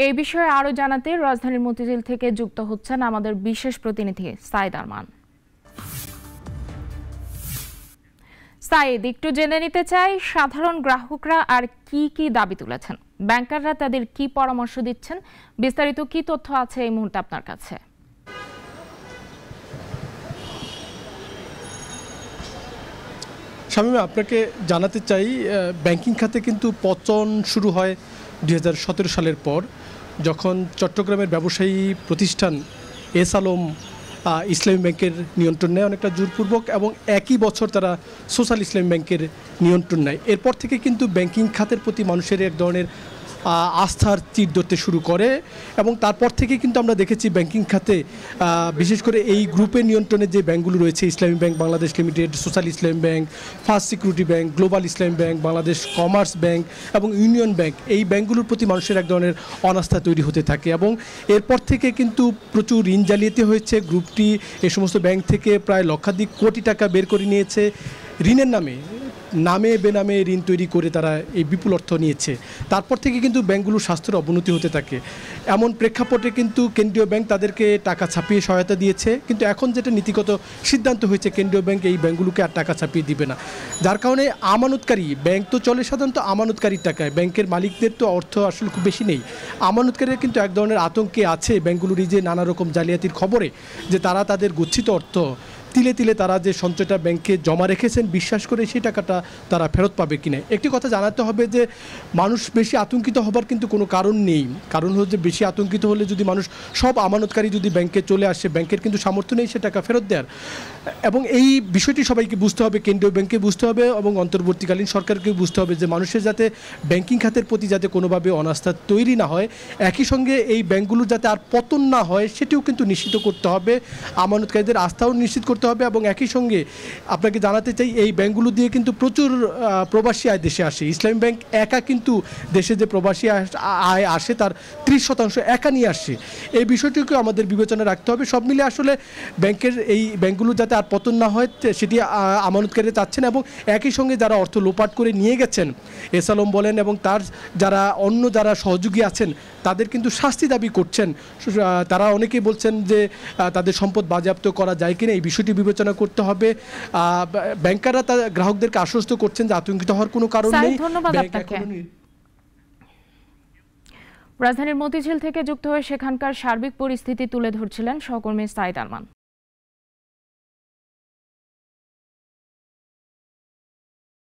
এই বিষয়ে আরো জানাতে রাজধানীর মতিঝিল থেকে যুক্ত হচ্ছেন আমাদের বিশেষ প্রতিনিধি সাইদ আরমান। সাইদ, একটু জেনে নিতে চাই সাধারণ গ্রাহকরা আর কি দাবি তুলেছেন, ব্যাংকাররা তাদের কি পরামর্শ দিচ্ছেন, বিস্তারিত কি তথ্য আছে এই মুহূর্তে আপনার কাছে? শামীমা, আপনাকে জানাতে চাই ব্যাংকিং খাতে কিন্তু পতন শুরু হয় 2017 সালের পর, যখন চট্টগ্রামের ব্যবসায়ী প্রতিষ্ঠান এস আলম ইসলামী ব্যাংকের নিয়ন্ত্রণ নেয় অনেকটা জোরপূর্বক, এবং একই বছর তারা সোশ্যাল ইসলামী ব্যাংকের নিয়ন্ত্রণ নেয়। এরপর থেকে কিন্তু ব্যাংকিং খাতের প্রতি মানুষের এক ধরনের আস্থার তীর ধরতে শুরু করে, এবং তারপর থেকে কিন্তু আমরা দেখেছি ব্যাংকিং খাতে বিশেষ করে এই গ্রুপের নিয়ন্ত্রণে যে ব্যাংকগুলো রয়েছে, ইসলামী ব্যাংক বাংলাদেশ লিমিটেড, সোশ্যাল ইসলামী bank, first security bank, global ইসলামী ব্যাংক, বাংলাদেশ কমার্স ব্যাংক এবং ইউনিয়ন ব্যাংক, এই ব্যাংকগুলোর প্রতি মানুষের এক ধরনের অনাস্থা তৈরি হতে থাকে, এবং এরপর থেকে কিন্তু প্রচুর ঋণ জালিয়াতি হয়েছে। গ্রুপটি এই সমস্ত ব্যাংক থেকে প্রায় লক্ষাধিক কোটি টাকা বের করে নিয়েছে ঋণের নামে বেনামে ঋণ তৈরি করে তারা এই বিপুল অর্থ নিয়েছে। তারপর থেকে কিন্তু ব্যাংকগুলোর স্বাস্থ্যের অবনতি হতে থাকে। এমন প্রেক্ষাপটে কিন্তু কেন্দ্রীয় ব্যাংক তাদেরকে টাকা ছাপিয়ে সহায়তা দিয়েছে, কিন্তু এখন যেটা নীতিগত সিদ্ধান্ত হয়েছে, কেন্দ্রীয় ব্যাংক এই ব্যাংকগুলোকে আর টাকা ছাপিয়ে দিবে না, যার কারণে আমানতকারী ব্যাংক তো চলে সাধারণত আমানতকারীর টাকায়, ব্যাংকের মালিকদের তো অর্থ আসলে খুব বেশি নেই। আমানতকারীরা কিন্তু এক ধরনের আতঙ্কে আছে ব্যাংকগুলোর এই যে নানা রকম জালিয়াতির খবরে, যে তারা তাদের গচ্ছিত অর্থ তিলে তিলে তারা যে সঞ্চয়টা ব্যাংকে জমা রেখেছেন বিশ্বাস করে সেই টাকাটা তারা ফেরত পাবে কিনা। একটি কথা জানাতে হবে যে মানুষ বেশি আতঙ্কিত হবার কিন্তু কোনো কারণ নেই। কারণ হচ্ছে বেশি আতঙ্কিত হলে যদি মানুষ সব আমানতকারী যদি ব্যাংকে চলে আসে, ব্যাংকের কিন্তু সামর্থ্য নেই সে টাকা ফেরত দেওয়ার, এবং এই বিষয়টি সবাইকে বুঝতে হবে, কেন্দ্রীয় ব্যাংকে বুঝতে হবে এবং অন্তর্বর্তীকালীন সরকারকে বুঝতে হবে যে মানুষের যাতে ব্যাংকিং খাতের প্রতি যাতে কোনোভাবে অনাস্থা তৈরি না হয়, একই সঙ্গে এই ব্যাংকগুলো যাতে আর পতন না হয় সেটিও কিন্তু নিশ্চিত করতে হবে, আমানতকারীদের আস্থাও নিশ্চিত করতে হবে। এবং একই সঙ্গে আপনাকে জানাতে চাই এই ব্যাংকগুলো দিয়ে কিন্তু প্রচুর প্রবাসী আয় দেশে আসে। ইসলামী ব্যাংক একা কিন্তু দেশে যে প্রবাসী আয় আসে তার 30% একা নিয়ে আসে। এই বিষয়টিকেও আমাদের বিবেচনা রাখতে হবে। সব মিলে আসলে এই ব্যাংকগুলো যাতে আর পতন না হয় সেটি আমানতকারীরা চাচ্ছেন, এবং একই সঙ্গে যারা অর্থ লোপাট করে নিয়ে গেছেন, এস আলম বলেন এবং তার যারা সহযোগী আছেন তাদের কিন্তু শাস্তি দাবি করছেন। তারা অনেকেই বলছেন যে তাদের সম্পদ বাজেয়াপ্ত করা যায় কিনা এই বিষয়টি বিবেচনা করতে হবে। ব্যাংকাররা তাদের গ্রাহকদেরকে আশ্বস্ত করছেন যে আতঙ্কিত হওয়ার কোনো কারণ নেই। ধন্যবাদ আপনাকে। রাজধানীর মতিঝিল থেকে যুক্ত হয়ে সেখানকার সার্বিক পরিস্থিতি তুলে ধরছিলেন সহকর্মী সাইদ আরমান।